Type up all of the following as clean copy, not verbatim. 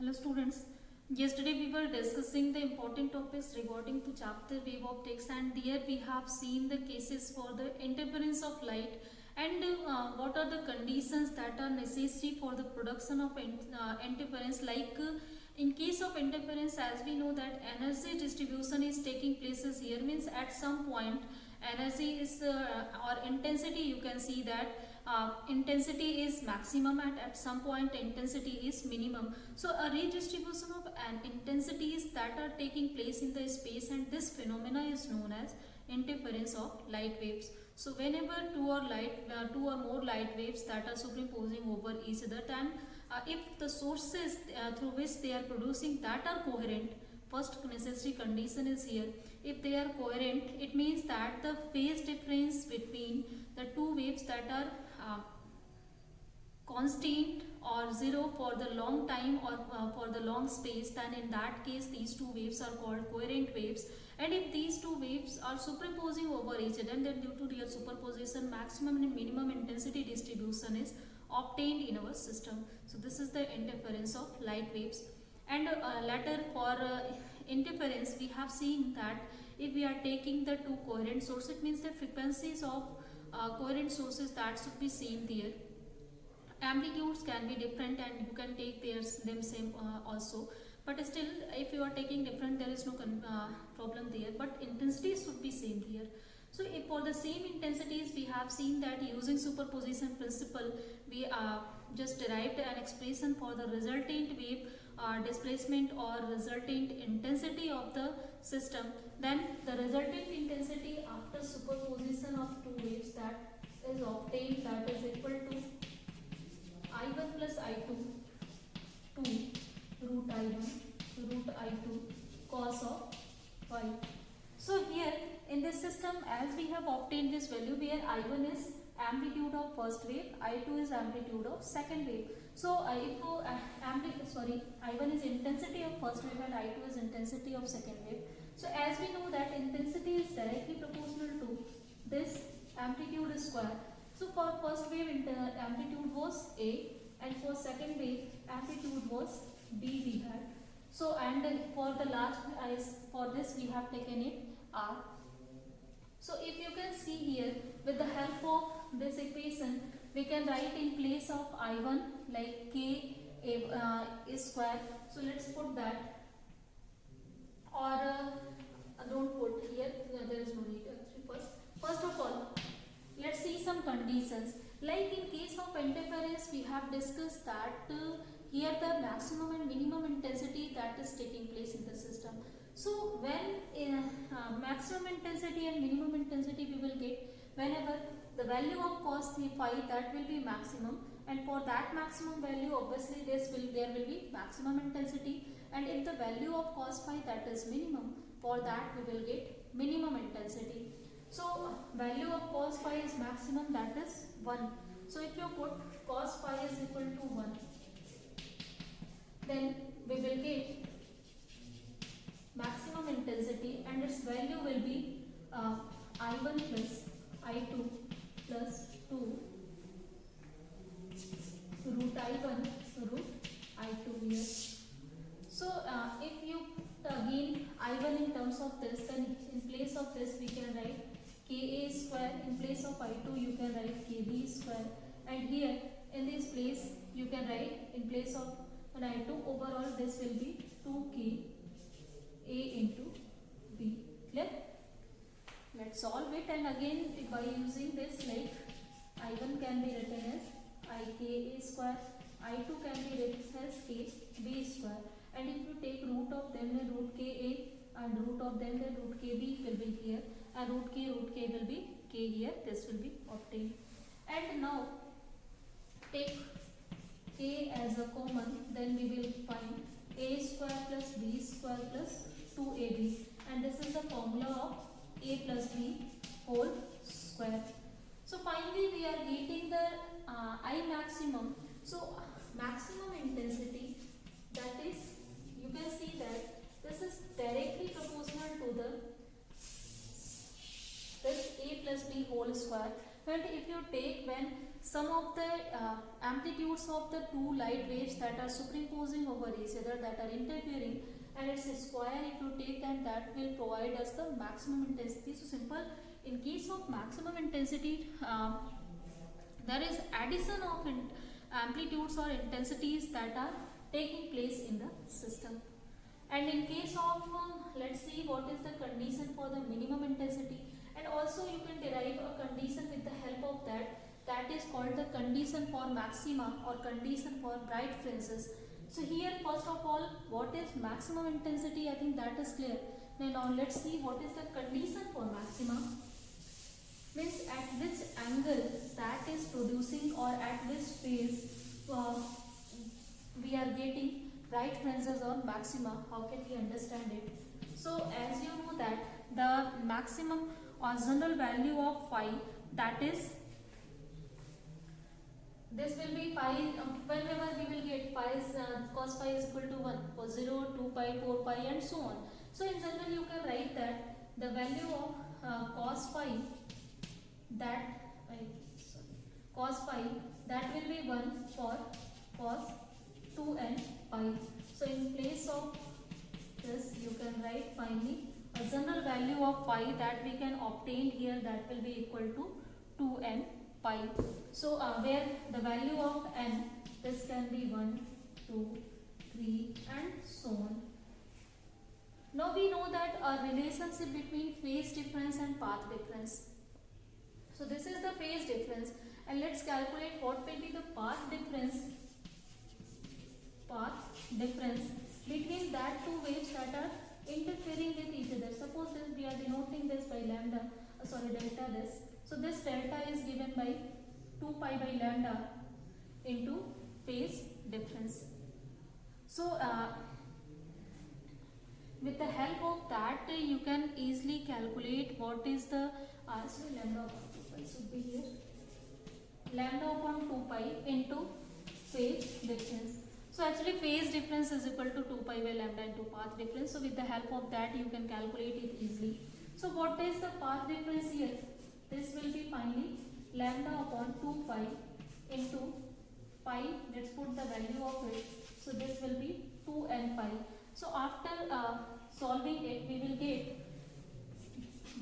Hello students. Yesterday we were discussing the important topics regarding to chapter wave optics, and there we have seen the cases for the interference of light and what are the conditions that are necessary for the production of interference. In case of interference, as we know that energy distribution is taking places here, means at some point energy is or intensity, you can see that intensity is maximum and at some point intensity is minimum. So a redistribution of an intensities that are taking place in the space, and this phenomena is known as interference of light waves. So whenever two or more light waves that are superimposing over each other, then if the sources through which they are producing that are coherent, first necessary condition is here. If they are coherent, it means that the phase difference between the two waves that are constant or zero for the long time or for the long space, then in that case these two waves are called coherent waves. And if these two waves are superimposing over each other, then due to their superposition, maximum and minimum intensity distribution is obtained in our system. So this is the interference of light waves. And later for interference, we have seen that if we are taking the two coherent sources, it means the frequencies of coherent sources that should be same there. Amplitudes can be different and you can take them same also, but still if you are taking different, there is no problem there, but intensities should be same here. So if for the same intensities, we have seen that using superposition principle, we just derived an expression for the resultant wave displacement or resultant intensity of the system. Then the resultant intensity after superposition of two waves that is obtained, that is equal to I1 plus I2 to root I1 root I2 cos of phi. So here in this system, as we have obtained this value where I1 is amplitude of first wave, I2 is amplitude of second wave. So I1 is intensity of first wave and I2 is intensity of second wave. So as we know that intensity is directly proportional to this amplitude square. So for first wave amplitude was A, and for second wave amplitude was B we had. So and then for the last for this we have taken it R. So if you can see here, with the help of this equation, we can write in place of I1 like K is square. So let's put that, or don't put here, there is no need. First of all, let's see some conditions. Like in case of interference, we have discussed that here the maximum and minimum intensity that is taking place in the system. So when maximum intensity and minimum intensity we will get whenever the value of cos phi that will be maximum, and for that maximum value obviously there will be maximum intensity, and if the value of cos phi that is minimum, for that we will get minimum intensity. So value of cos phi is maximum, that is 1. So if you put cos phi is equal to 1, then we will get maximum intensity, and its value will be I1 plus I2 plus 2 root I1 root I2 here. So if you again I1 in terms of this, then in place of this we can write Ka square, in place of I2 you can write Kb square, and here in this place you can write in place of an I2, overall this will be 2K A into B. Clear? Let's solve it, and again by using this, like I1 can be written as IKA square, I2 can be written as KB square, and if you take root of them, then root Ka and root of them, then root Kb will be here, and root K will be K here, this will be obtained. And now take K as a common, then we will find A square plus B square plus 2AB, and this is the formula of A plus B whole square. So finally we are getting the I maximum. So maximum intensity, that is, you can see that this is directly proportional to this A plus B whole square. But if you take when some of the amplitudes of the two light waves that are superimposing over each other, that are interfering, and its square if you take, then that will provide us the maximum intensity. So simple, in case of maximum intensity, there is addition of amplitudes or intensities that are taking place in the system. And in case of, let's see what is the condition for the minimum intensity, and also you can derive a condition with the help of that, that is called the condition for maxima or condition for bright fringes. So here first of all, what is maximum intensity? I think that is clear. Now let's see what is the condition for maxima. Means at which angle that is producing, or at which phase we are getting bright fringes or maxima. How can we understand it? So as you know that the maximum or general value of phi, that is, this will be pi, whenever we will get phi is, cos phi is equal to 1 for 0, 2 pi, 4 pi and so on. So in general you can write that the value of cos phi, that cos phi, that will be 1 for cos 2 and pi. So in place of this you can write finally a general value of phi that we can obtain here, that will be equal to 2 and pi. So where the value of n, this can be 1, 2, 3 and so on. Now we know that a relationship between phase difference and path difference. So this is the phase difference, and let's calculate what will be the path difference between that two waves that are interfering with each other. Suppose this, we are denoting this by lambda, delta this. So this delta is given by 2 pi by lambda into phase difference. So with the help of that you can easily calculate what is the lambda upon 2 pi should be here, lambda upon 2 pi into phase difference. So actually phase difference is equal to 2 pi by lambda into path difference. So with the help of that you can calculate it easily. So what is the path difference here? This will be finally lambda upon 2 pi into pi, let's put the value of it. So this will be 2 n pi. So after solving it, we will get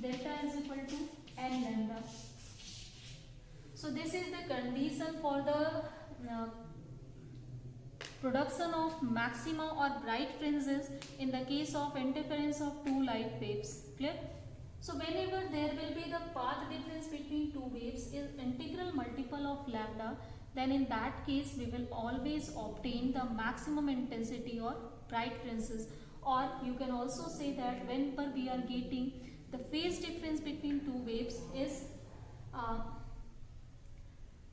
delta is equal to n lambda. So this is the condition for the production of maxima or bright fringes in the case of interference of two light waves. Clear? So whenever there will be the path difference between two waves is integral multiple of lambda, then in that case we will always obtain the maximum intensity or bright fringes. Or you can also say that whenever we are getting the phase difference between two waves is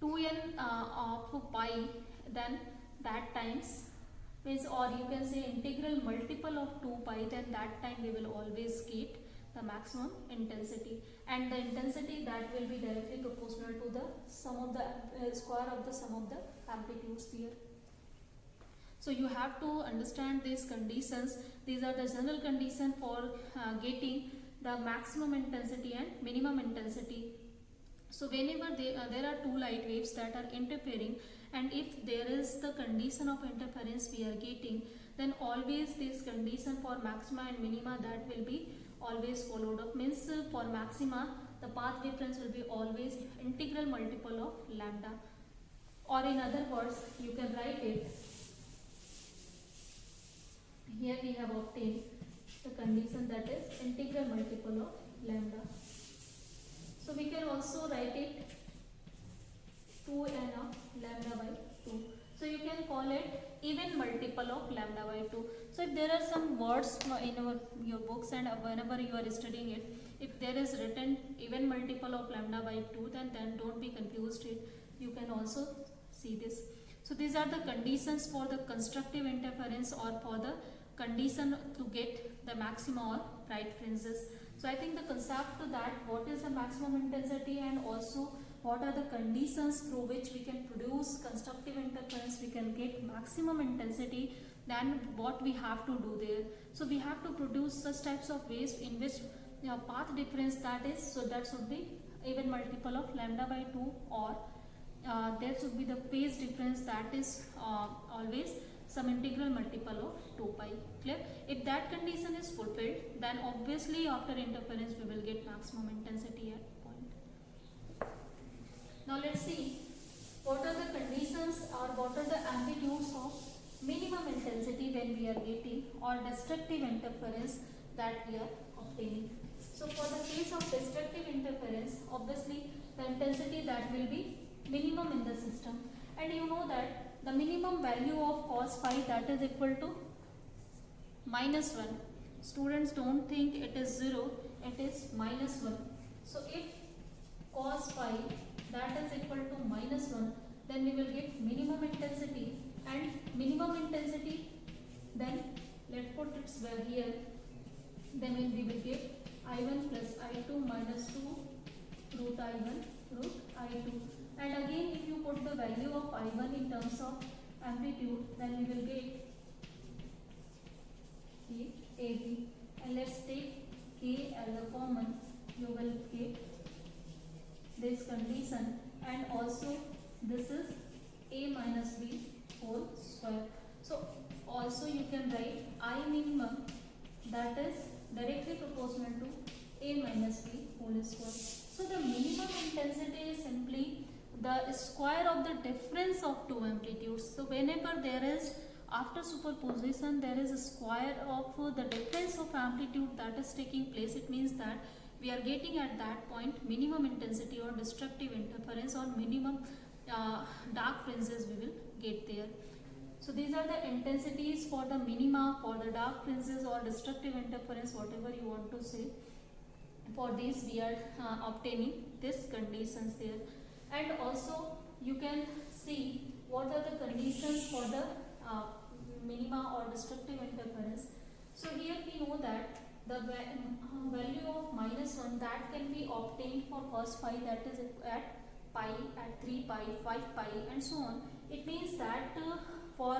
2n of pi, then that times means, or you can say integral multiple of 2 pi, then that time we will always get the maximum intensity, and the intensity that will be directly proportional to the sum of the square of the sum of the amplitudes here. So you have to understand these conditions. These are the general condition for getting the maximum intensity and minimum intensity. So whenever there are two light waves that are interfering, and if there is the condition of interference we are getting, then always this condition for maxima and minima that will be always followed up. Means for maxima the path difference will be always integral multiple of lambda, or in other words you can write it, here we have obtained the condition that is integral multiple of lambda. So we can also write it 2n of lambda by 2. So you can call it even multiple of lambda by 2. So if there are some words in your books and whenever you are studying it, if there is written even multiple of lambda by 2, then don't be confused. You can also see this. So these are the conditions for the constructive interference or for the condition to get the maxima or bright fringes. So I think the concept to that, what is the maximum intensity and also what are the conditions through which we can produce constructive interference, we can get maximum intensity, then what we have to do there. So we have to produce such types of waves in which path difference that is, so that should be even multiple of lambda by 2 or there should be the phase difference, that is always some integral multiple of 2 pi. Clear? If that condition is fulfilled, then obviously after interference we will get maximum intensity at point. Now let's see what are the conditions or what are the amplitudes of minimum intensity when we are getting or destructive interference that we are obtaining. So for the case of destructive interference, obviously the intensity that will be minimum in the system, and you know that the minimum value of cos phi, that is equal to -1. Students don't think it is 0, it is -1. So if cos phi that is equal to -1, then we will get minimum intensity, and minimum intensity, then let's put it here, then we will get I1 plus I2 minus 2 root I1 root I2, and again if you put the value of I1 in terms of amplitude, then we will get K AB, and let's take K as a common, you will get this condition, and also this is A minus B whole square. So also you can write I minimum, that is directly proportional to A minus B whole square. So the minimum intensity is simply the square of the difference of two amplitudes. So whenever there is, after superposition, there is a square of the difference of amplitude that is taking place, it means that we are getting at that point minimum intensity or destructive interference, or minimum dark fringes we will get there. So these are the intensities for the minima, for the dark fringes or destructive interference, whatever you want to say. For these we are obtaining these conditions there. And also you can see what are the conditions for the minima or destructive interference. So here we know that the value of -1 that can be obtained for cos phi, that is at pi, at 3 pi, 5 pi and so on. It means that for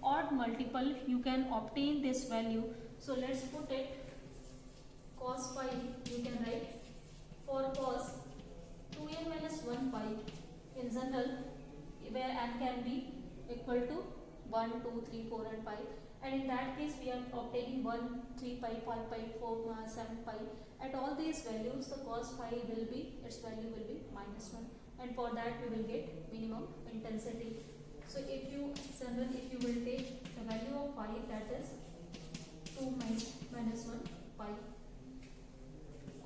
odd multiple you can obtain this value. So let's put it, cos phi you can write for cos 2n minus 1 pi in general, where n can be equal to 1, 2, 3, 4 and 5, and in that case we are obtaining 1, 3 pi, 5 pi, 4, 7 pi. At all these values the cos phi will be, its value will be -1, and for that we will get minimum intensity. So if you will take the value of phi, that is 2 minus 1 pi,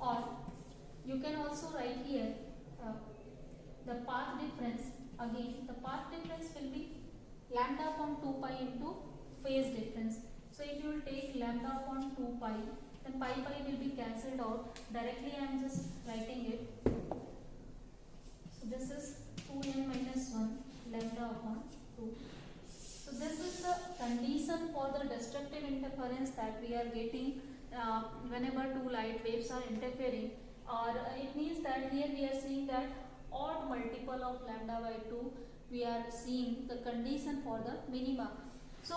or you can also write here the path difference. Again the path difference will be lambda upon 2 pi into phase difference. So if you will take lambda upon 2 pi, then pi will be cancelled out. Directly I am just writing it. So this is 2n minus 1 lambda upon 2. So this is the condition for the destructive interference that we are getting whenever two light waves are interfering, or it means that here we are seeing that odd multiple of lambda by 2, we are seeing the condition for the minima. So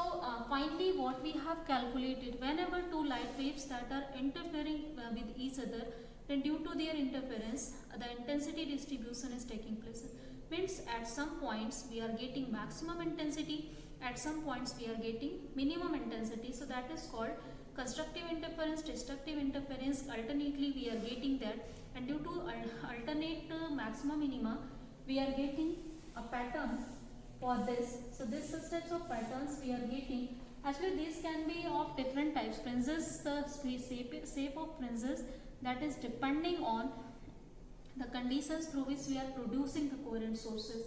finally what we have calculated, whenever two light waves that are interfering with each other, then due to their interference the intensity distribution is taking place. Means at some points we are getting maximum intensity, at some points we are getting minimum intensity. So that is called constructive interference, destructive interference. Alternately we are getting that, and due to alternate maximum minima we are getting a pattern for this. So this types of patterns we are getting. Actually these can be of different types. Fringes, the shape of fringes, that is depending on the conditions through which we are producing the coherent sources.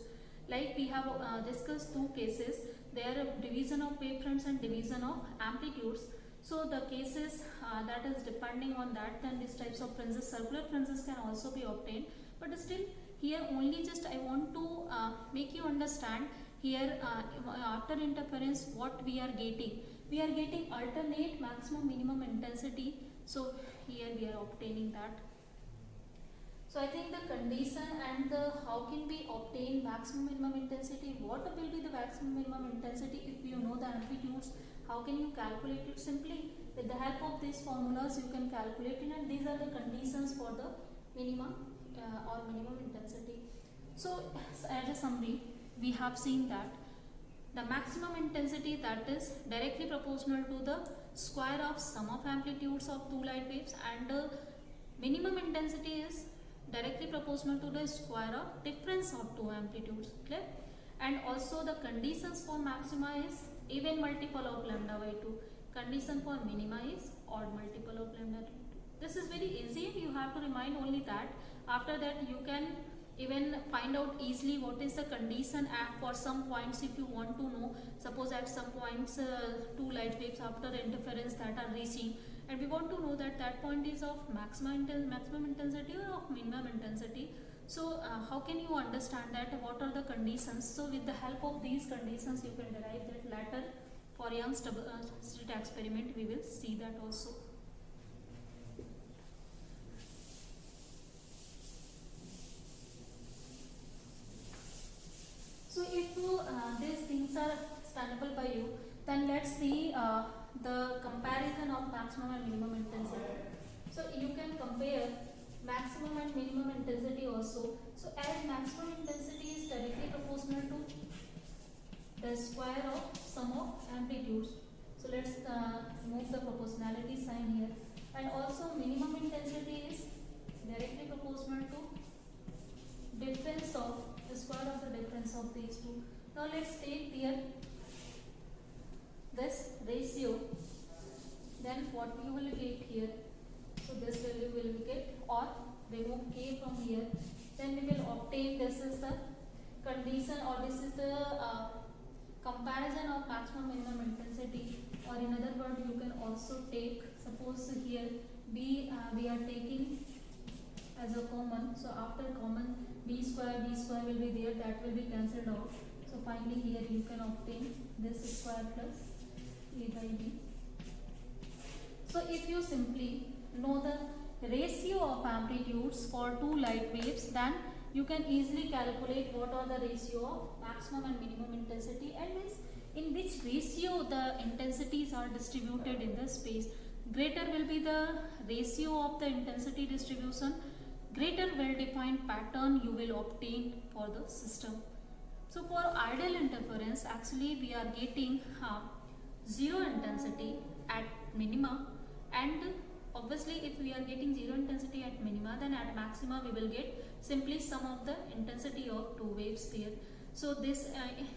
Like we have discussed two cases, there are division of wavefronts and division of amplitudes. So the cases that is depending on that, then these types of fringes, circular fringes can also be obtained. But still here only just I want to make you understand here after interference what we are getting. We are getting alternate maximum minimum intensity. So here we are obtaining that. So I think the condition and the how can we obtain maximum minimum intensity, what will be the maximum minimum intensity if you know the amplitudes, how can you calculate it? Simply with the help of these formulas you can calculate it, and these are the conditions for the minima or minimum intensity. So as a summary, we have seen that the maximum intensity, that is directly proportional to the square of sum of amplitudes of two light waves, and the minimum intensity is directly proportional to the square of difference of two amplitudes. Clear? And also the conditions for maxima is even multiple of lambda by 2. Condition for minima is odd multiple of lambda by 2. This is very easy. You have to remind only that. After that you can even find out easily what is the condition for some points if you want to know. Suppose at some points two light waves after interference that are reaching, and we want to know that that point is of maximum intensity or of minimum intensity. So how can you understand that, what are the conditions? So with the help of these conditions you can derive that later. For Young's slit experiment we will see that also. So if these things are standable by you, then let's see the comparison of maximum and minimum intensity. So you can compare maximum and minimum intensity also. So as maximum intensity is directly proportional to the square of sum of amplitudes. So let's move the proportionality sign here. And also minimum intensity is directly proportional to difference of the square of the difference of these two. Now let's take here this ratio. Then what you will get here? So this value will get, or remove k from here. Then we will obtain, this is the condition, or this is the comparison of maximum minimum intensity. Or in other words, you can also take, suppose here b we are taking as a common. So after common, b square will be there, that will be cancelled out. So finally here you can obtain this square plus a by b. So if you simply know the ratio of amplitudes for two light waves, then you can easily calculate what are the ratio of maximum and minimum intensity, and means in which ratio the intensities are distributed in the space. Greater will be the ratio of the intensity distribution, greater well-defined pattern you will obtain for the system. So for ideal interference, actually we are getting zero intensity at minima, and obviously if we are getting zero intensity at minima, then at maxima we will get simply sum of the intensity of two waves there. So this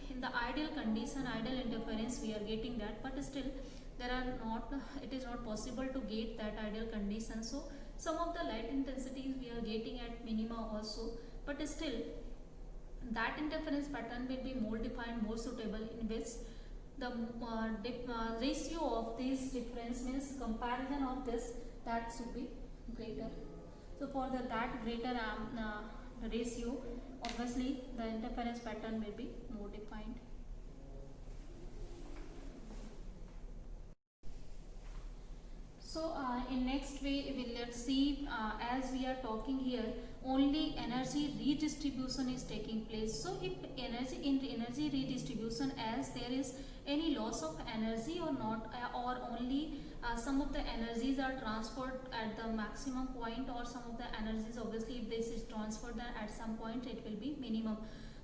in the ideal condition, ideal interference, we are getting that, but still there are not, it is not possible to get that ideal condition. So some of the light intensities we are getting at minima also, but still that interference pattern will be more defined, more suitable, in which the ratio of this difference, means comparison of this, that should be greater. So for that greater ratio, obviously the interference pattern will be more defined. So in next way, let's see, as we are talking here, only energy redistribution is taking place. So if energy redistribution, as there is any loss of energy or not, or only some of the energies are transferred at the maximum point, or some of the energies, obviously if this is transferred, then at some point it will be minimum.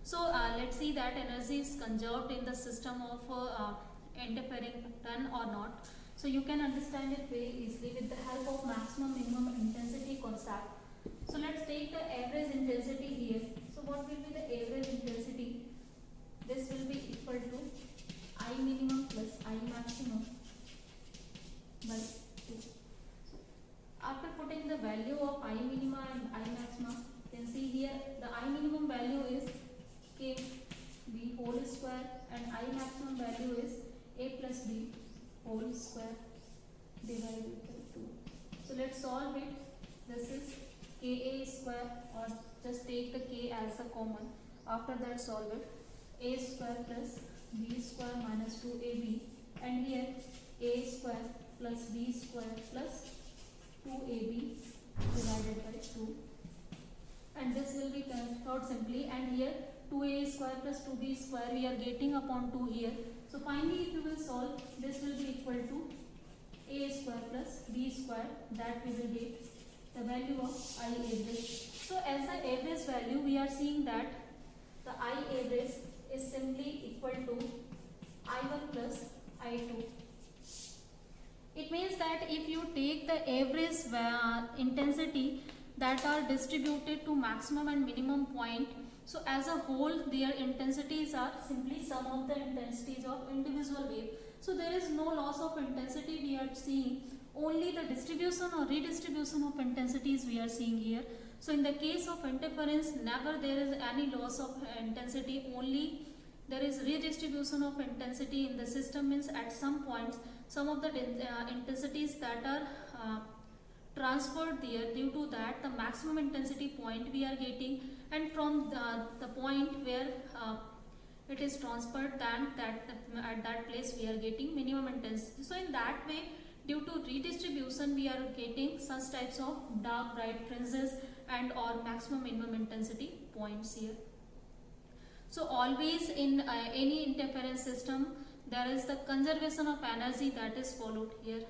So let's see that energy is conserved in the system of interfering pattern or not. So you can understand it very easily with the help of maximum minimum intensity concept. So let's take the average intensity here. So what will be the average intensity? This will be equal to I minimum plus I maximum by 2. After putting the value of I minima and I maxima, you can see here the I minimum value is k b whole square, and I maximum value is a plus b whole square divided by 2. So let's solve it. This is ka square, or just take the k as a common. After that solve it. A square plus b square minus 2ab, and here a square plus b square plus 2ab divided by 2. And this will be cancelled out simply, and here 2a square plus 2b square we are getting upon 2 here. So finally if you will solve, this will be equal to a square plus b square, that we will get the value of I average. So as the average value, we are seeing that the I average is simply equal to I1 plus I2. It means that if you take the average intensity that are distributed to maximum and minimum point, so as a whole their intensities are simply sum of the intensities of individual wave. So there is no loss of intensity we are seeing, only the distribution or redistribution of intensities we are seeing here. So in the case of interference, never there is any loss of intensity, only there is redistribution of intensity in the system. Means at some points some of the intensities that are transferred there, due to that the maximum intensity point we are getting, and from the point where it is transferred, then at that place we are getting minimum intensity. So in that way, due to redistribution, we are getting such types of dark bright fringes and or maximum minimum intensity points here. So always in any interference system, there is the conservation of energy that is followed here.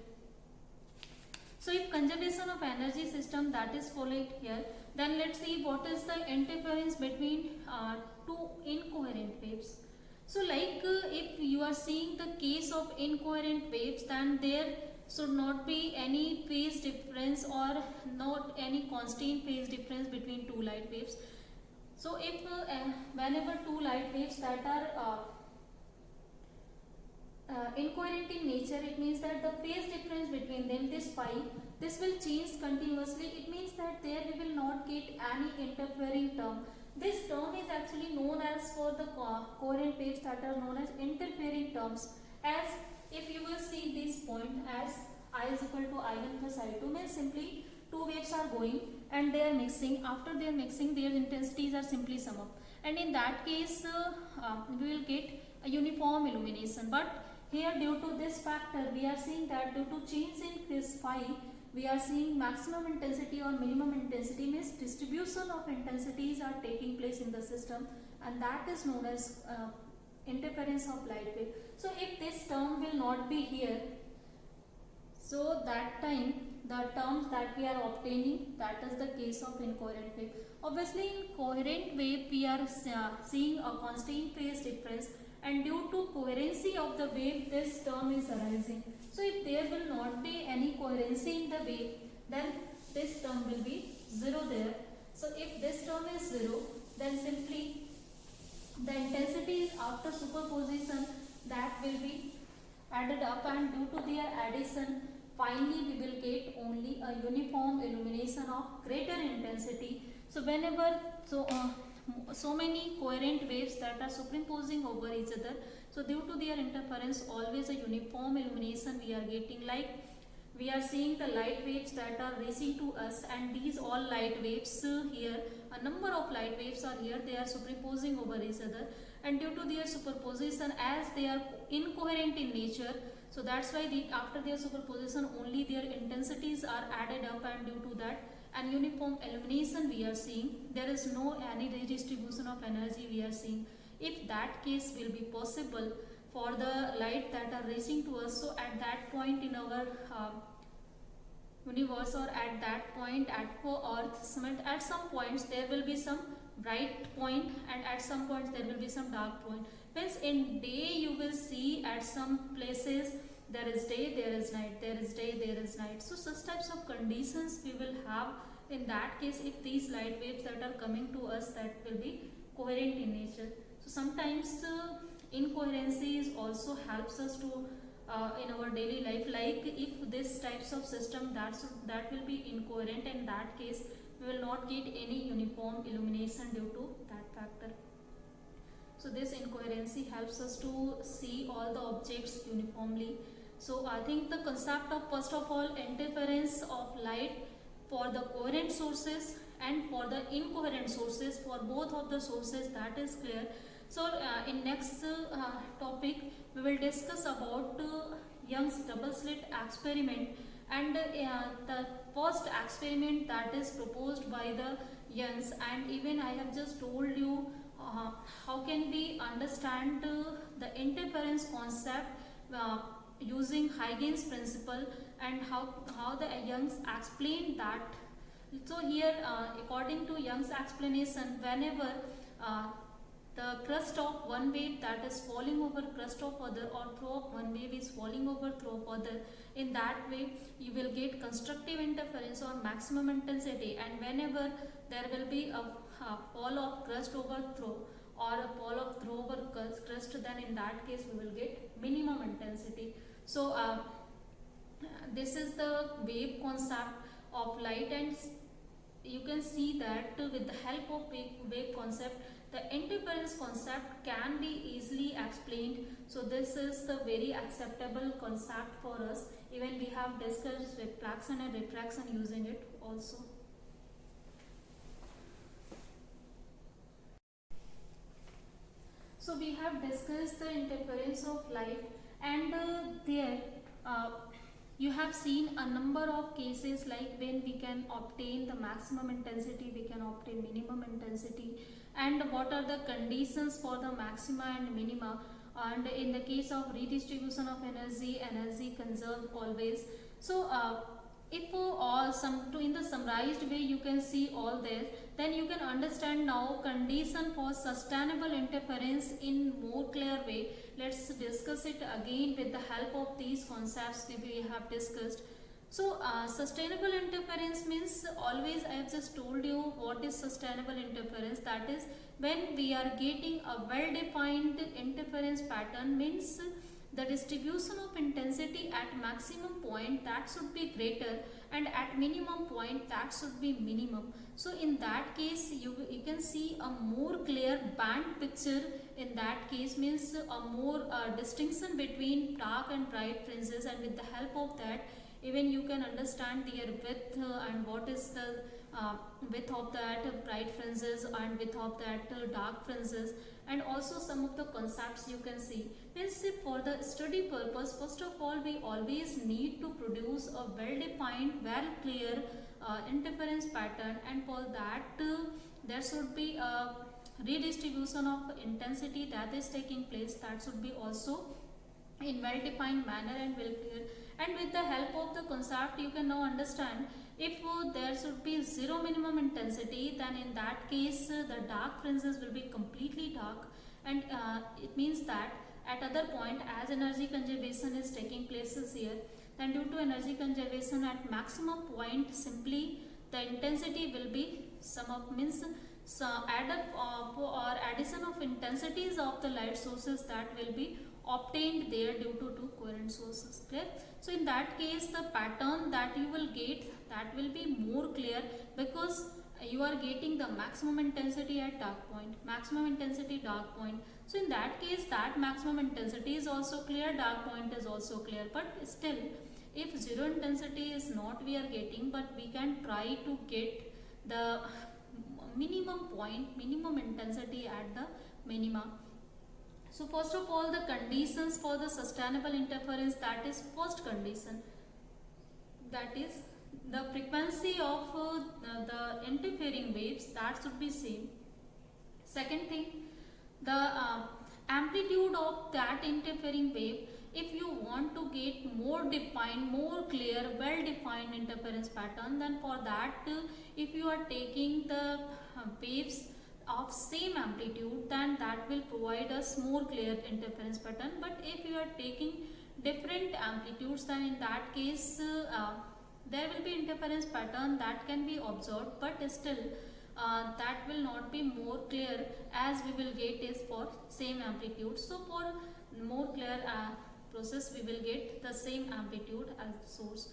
So if conservation of energy system that is followed here, then let's see what is the interference between two incoherent waves. So like if you are seeing the case of incoherent waves, then there should not be any phase difference or not any constant phase difference between two light waves. So if whenever two light waves that are incoherent in nature, it means that the phase difference between them, this phi, this will change continuously. It means that there we will not get any interfering term. This term is actually known as, for the coherent waves that are known as interfering terms. As if you will see this point as I is equal to I1 plus I2, means simply two waves are going and they are mixing. After they are mixing, their intensities are simply sum up, and in that case we will get a uniform illumination. But here, due to this factor, we are seeing that due to change in this phi, we are seeing maximum intensity or minimum intensity, means distribution of intensities are taking place in the system, and that is known as interference of light wave. So if this term will not be here, so that time the terms that we are obtaining, that is the case of incoherent wave. Obviously in coherent wave we are seeing a constant phase difference, and due to coherency of the wave this term is arising. So if there will not be any coherency in the wave, then this term will be 0 there. So if this term is 0, then simply the intensity after superposition that will be added up, and due to their addition finally we will get only a uniform illumination of greater intensity. So whenever so many coherent waves that are superimposing over each other, so due to their interference always a uniform illumination we are getting. Like we are seeing the light waves that are reaching to us, and these all light waves here, a number of light waves are here, they are superimposing over each other, and due to their superposition, as they are incoherent in nature, so that's why after their superposition only their intensities are added up, and due to that and uniform illumination we are seeing. There is no any redistribution of energy we are seeing. If that case will be possible for the light that are reaching to us, so at that point in our universe, or at that point at Earth, at some points there will be some bright point, and at some points there will be some dark point. Means in day you will see at some places there is day, there is night, there is day, there is night. So such types of conditions we will have in that case if these light waves that are coming to us that will be coherent in nature. So sometimes incoherencies also helps us to in our daily life. Like if this types of system that will be incoherent, in that case we will not get any uniform illumination due to that factor. So this incoherency helps us to see all the objects uniformly. So I think the concept of, first of all, interference of light for the coherent sources and for the incoherent sources, for both of the sources, that is clear. So in next topic we will discuss about Young's double slit experiment, and the first experiment that is proposed by the Youngs, and even I have just told you how can we understand the interference concept using Huygens principle, and how the Youngs explained that. So here according to Young's explanation, whenever the crust of one wave that is falling over crust of other, or throw of one wave is falling over throw of other, in that way you will get constructive interference or maximum intensity. And whenever there will be a fall of crust over throw or a fall of throw over crust, then in that case we will get minimum intensity. So this is the wave concept of light, and you can see that with the help of wave concept, the interference concept can be easily explained. So this is the very acceptable concept for us. Even we have discussed refraction and refraction using it also. So we have discussed the interference of light, and there you have seen a number of cases, like when we can obtain the maximum intensity, we can obtain minimum intensity, and what are the conditions for the maxima and minima, and in the case of redistribution of energy, energy conserved always. So if in the summarized way you can see all this, then you can understand now condition for sustainable interference in more clear way. Let's discuss it again with the help of these concepts that we have discussed. So sustainable interference means, always I have just told you what is sustainable interference. That is when we are getting a well defined interference pattern, means the distribution of intensity at maximum point that should be greater, and at minimum point that should be minimum. So in that case you can see a more clear band picture. In that case means a more distinction between dark and bright fringes, and with the help of that even you can understand their width and what is the width of that bright fringes and width of that dark fringes, and also some of the concepts you can see. Means for the study purpose, first of all we always need to produce a well defined, well clear interference pattern, and for that there should be a redistribution of intensity that is taking place, that should be also in well defined manner and well clear. And with the help of the concept you can now understand, if there should be zero minimum intensity, then in that case the dark fringes will be completely dark, and it means that at other point, as energy conservation is taking places here, then due to energy conservation at maximum point, simply the intensity will be sum of, means add up or addition of intensities of the light sources that will be obtained there due to two coherent sources. Clear? So in that case the pattern that you will get, that will be more clear, because you are getting the maximum intensity at dark point, maximum intensity dark point. So in that case that maximum intensity is also clear, dark point is also clear. But still, if zero intensity is not we are getting, but we can try to get the minimum point, minimum intensity at the minima. So first of all, the conditions for the sustainable interference, that is first condition, that is the frequency of the interfering waves, that should be same. Second thing, the amplitude of that interfering wave. If you want to get more defined, more clear, well defined interference pattern, then for that if you are taking the waves of same amplitude, then that will provide us more clear interference pattern. But if you are taking different amplitudes, then in that case there will be interference pattern that can be observed, but still that will not be more clear as we will get is for same amplitude. So for more clear process, we will get the same amplitude as the source.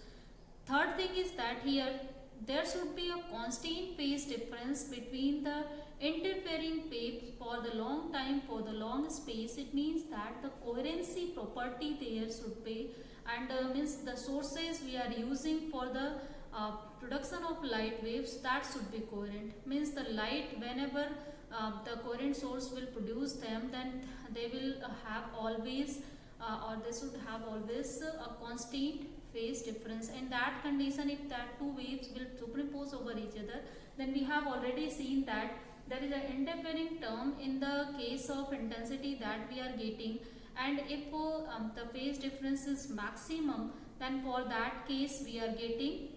Third thing is that here there should be a constant phase difference between the interfering waves for the long time, for the long space. It means that the coherency property there should be, and means the sources we are using for the production of light waves, that should be coherent. Means the light, whenever the coherent source will produce them, then they will have always or they should have always a constant phase difference. In that condition, if that two waves will superimpose over each other, then we have already seen that there is an interfering term in the case of intensity that we are getting, and if the phase difference is maximum, then for that case we are getting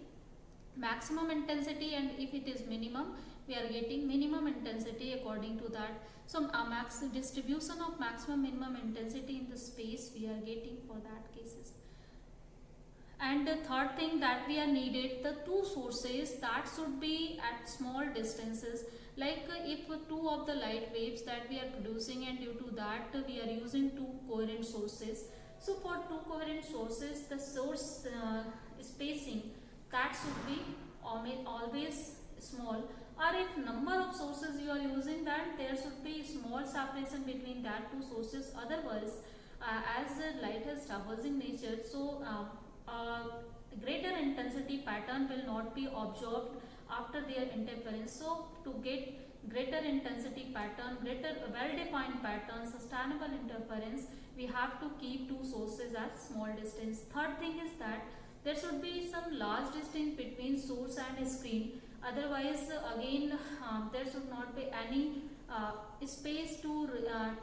maximum intensity, and if it is minimum we are getting minimum intensity according to that. So max distribution of maximum minimum intensity in the space we are getting for that cases. And the third thing that we are needed, the two sources that should be at small distances. Like if two of the light waves that we are producing, and due to that we are using two coherent sources. So for two coherent sources, the source spacing that should be always small. Or if number of sources you are using, then there should be small separation between that two sources. Otherwise, as light has traversing nature, so greater intensity pattern will not be observed after their interference. So to get greater intensity pattern, greater well-defined pattern, sustainable interference, we have to keep two sources at small distance. Third thing is that there should be some large distance between source and screen. Otherwise, again, there should not be any space to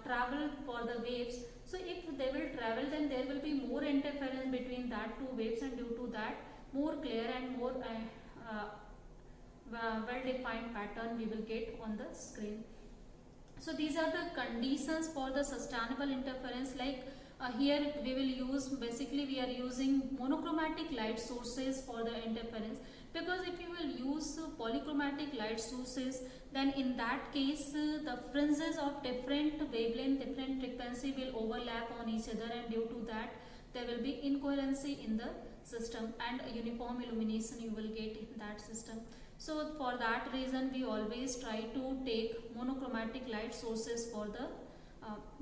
travel for the waves. So if they will travel, then there will be more interference between that two waves, and due to that, more clear and more well-defined pattern we will get on the screen. So these are the conditions for the sustainable interference. Like here we will use, basically we are using monochromatic light sources for the interference, because if you will use polychromatic light sources, then in that case the fringes of different wavelength, different frequency will overlap on each other, and due to that there will be incoherency in the system, and uniform illumination you will get in that system. So for that reason we always try to take monochromatic light sources for the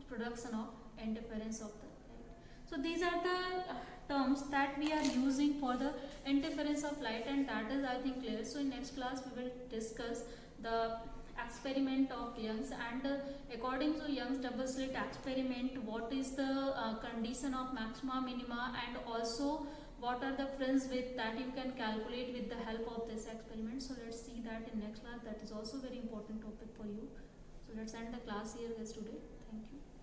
production of interference of the light. So these are the terms that we are using for the interference of light, and that is, I think, clear. So in next class we will discuss the experiment of Young's, and according to Young's double slit experiment, what is the condition of maxima, minima, and also what are the fringe width that you can calculate with the help of this experiment. So let's see that in next class. That is also very important topic for you. So let's end the class here guys today. Thank you.